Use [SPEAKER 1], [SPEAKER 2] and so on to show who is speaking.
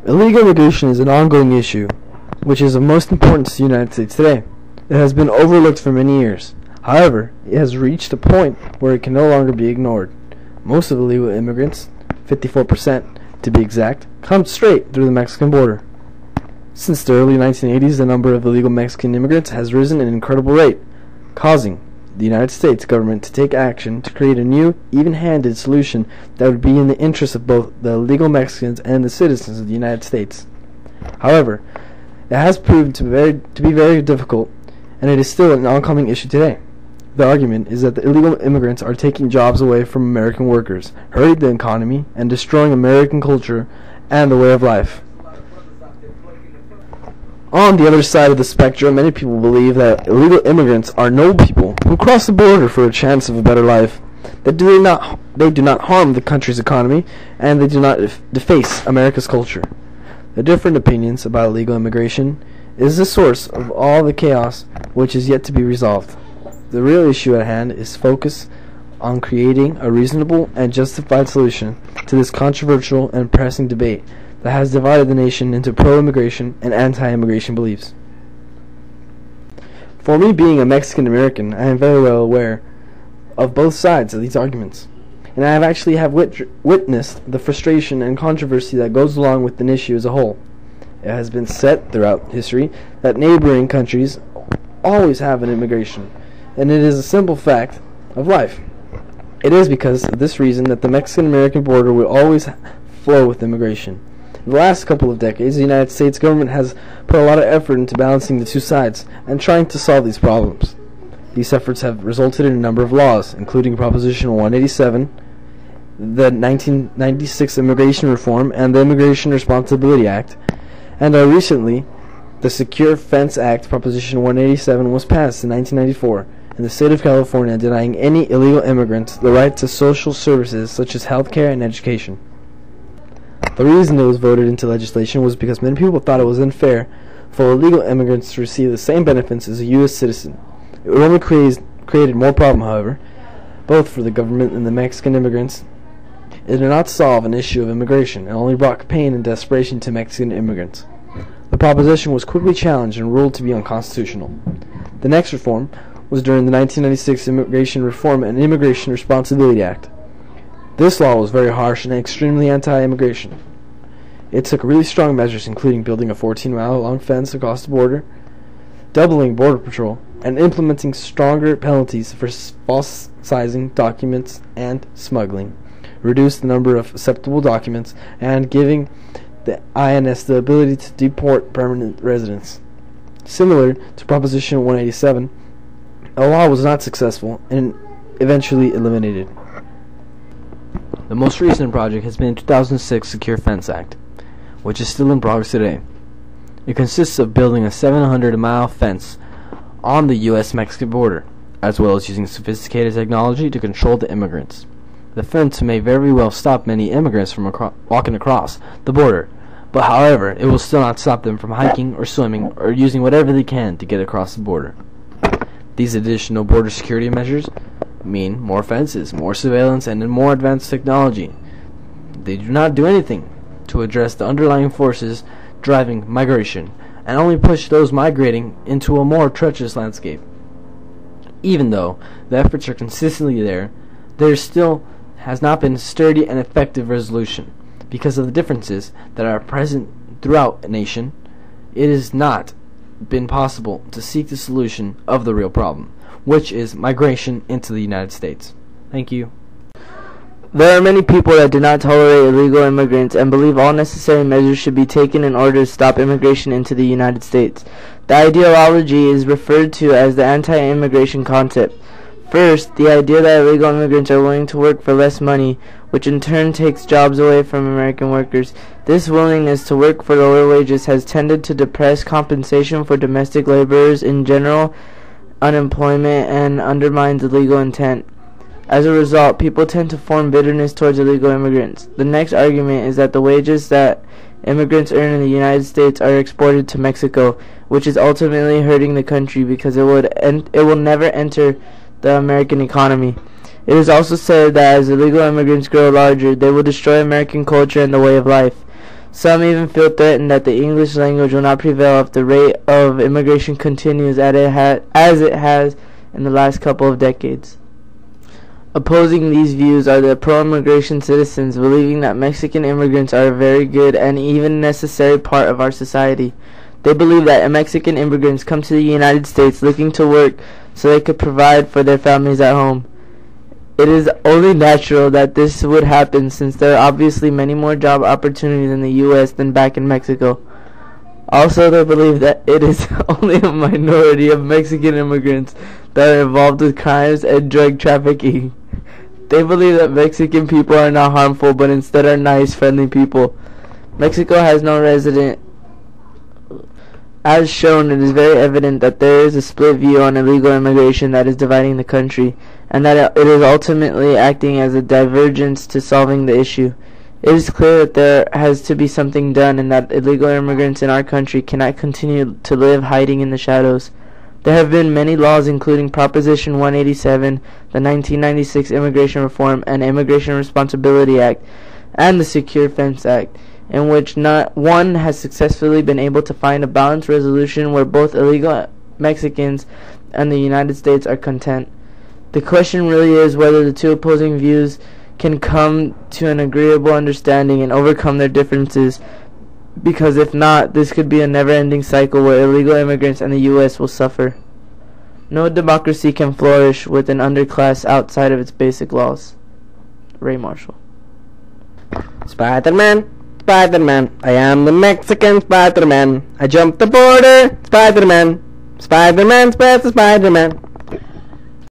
[SPEAKER 1] Illegal immigration is an ongoing issue, which is of most importance to the United States today. It has been overlooked for many years. However, it has reached a point where it can no longer be ignored. Most of illegal immigrants, 54% to be exact, come straight through the Mexican border. Since the early 1980s, the number of illegal Mexican immigrants has risen at an incredible rate, causing the United States government to take action to create a new, even-handed solution that would be in the interest of both the illegal Mexicans and the citizens of the United States. However, it has proved to be very difficult, and it is still an oncoming issue today. The argument is that the illegal immigrants are taking jobs away from American workers, hurting the economy, and destroying American culture and the way of life. On the other side of the spectrum, many people believe that illegal immigrants are noble people who cross the border for a chance of a better life. They do not harm the country's economy, and they do not deface America's culture. The different opinions about illegal immigration is the source of all the chaos which is yet to be resolved. The real issue at hand is focus on creating a reasonable and justified solution to this controversial and pressing debate that has divided the nation into pro-immigration and anti-immigration beliefs. For me, being a Mexican American, I am very well aware of both sides of these arguments, and I have witnessed the frustration and controversy that goes along with an issue as a whole. It has been said throughout history that neighboring countries always have an immigration, and it is a simple fact of life. It is because of this reason that the Mexican-American border will always flow with immigration. In the last couple of decades, the United States government has put a lot of effort into balancing the two sides and trying to solve these problems. These efforts have resulted in a number of laws, including Proposition 187, the 1996 Immigration Reform, and the Immigration Responsibility Act, and recently, the Secure Fence Act, Proposition 187, was passed in 1994 in the state of California, denying any illegal immigrants the right to social services such as health care and education. The reason it was voted into legislation was because many people thought it was unfair for illegal immigrants to receive the same benefits as a U.S. citizen. It would only created more problem, however, both for the government and the Mexican immigrants. It did not solve an issue of immigration and only brought pain and desperation to Mexican immigrants. The proposition was quickly challenged and ruled to be unconstitutional. The next reform was during the 1996 Immigration Reform and Immigration Responsibility Act. This law was very harsh and extremely anti-immigration. It took really strong measures, including building a 14-mile-long fence across the border, doubling Border Patrol, and implementing stronger penalties for falsifying documents and smuggling, reduced the number of acceptable documents, and giving the INS the ability to deport permanent residents. Similar to Proposition 187, the law was not successful and eventually eliminated. The most recent project has been the 2006 Secure Fence Act, which is still in progress today. It consists of building a 700-mile fence on the U.S.-Mexican border, as well as using sophisticated technology to control the immigrants. The fence may very well stop many immigrants from walking across the border, but however, it will still not stop them from hiking or swimming or using whatever they can to get across the border. These additional border security measures mean more fences, more surveillance, and more advanced technology. They do not do anything to address the underlying forces driving migration, and only push those migrating into a more treacherous landscape. Even though the efforts are consistently there still has not been sturdy and effective resolution. Because of the differences that are present throughout a nation, it has not been possible to seek the solution of the real problem, which is migration into the United States. Thank you.
[SPEAKER 2] There are many people that do not tolerate illegal immigrants and believe all necessary measures should be taken in order to stop immigration into the United States. The ideology is referred to as the anti-immigration concept. First, the idea that illegal immigrants are willing to work for less money, which in turn takes jobs away from American workers. This willingness to work for lower wages has tended to depress compensation for domestic laborers in general, unemployment, and undermines the legal intent. As a result, people tend to form bitterness towards illegal immigrants. The next argument is that the wages that immigrants earn in the United States are exported to Mexico, which is ultimately hurting the country because it will never enter the American economy. It is also said that as illegal immigrants grow larger, they will destroy American culture and the way of life. Some even feel threatened that the English language will not prevail if the rate of immigration continues as it has in the last couple of decades. Opposing these views are the pro-immigration citizens, believing that Mexican immigrants are a very good and even necessary part of our society. They believe that Mexican immigrants come to the United States looking to work so they could provide for their families at home. It is only natural that this would happen, since there are obviously many more job opportunities in the U.S. than back in Mexico. Also, they believe that it is only a minority of Mexican immigrants that are involved with crimes and drug trafficking. They believe that Mexican people are not harmful, but instead are nice, friendly people. Mexico has no resident. As shown, it is very evident that there is a split view on illegal immigration that is dividing the country, and that it is ultimately acting as a divergence to solving the issue. It is clear that there has to be something done, and that illegal immigrants in our country cannot continue to live hiding in the shadows. There have been many laws, including Proposition 187, the 1996 Immigration Reform and Immigration Responsibility Act, and the Secure Fence Act, in which not one has successfully been able to find a balanced resolution where both illegal Mexicans and the United States are content. The question really is whether the two opposing views can come to an agreeable understanding and overcome their differences, because if not, this could be a never-ending cycle where illegal immigrants and the U.S. will suffer. No democracy can flourish with an underclass outside of its basic laws. Ray Marshall.
[SPEAKER 1] Spider-Man, Spider-Man, I am the Mexican Spider-Man. I jumped the border, Spider-Man, Spider-Man, Spider-Man.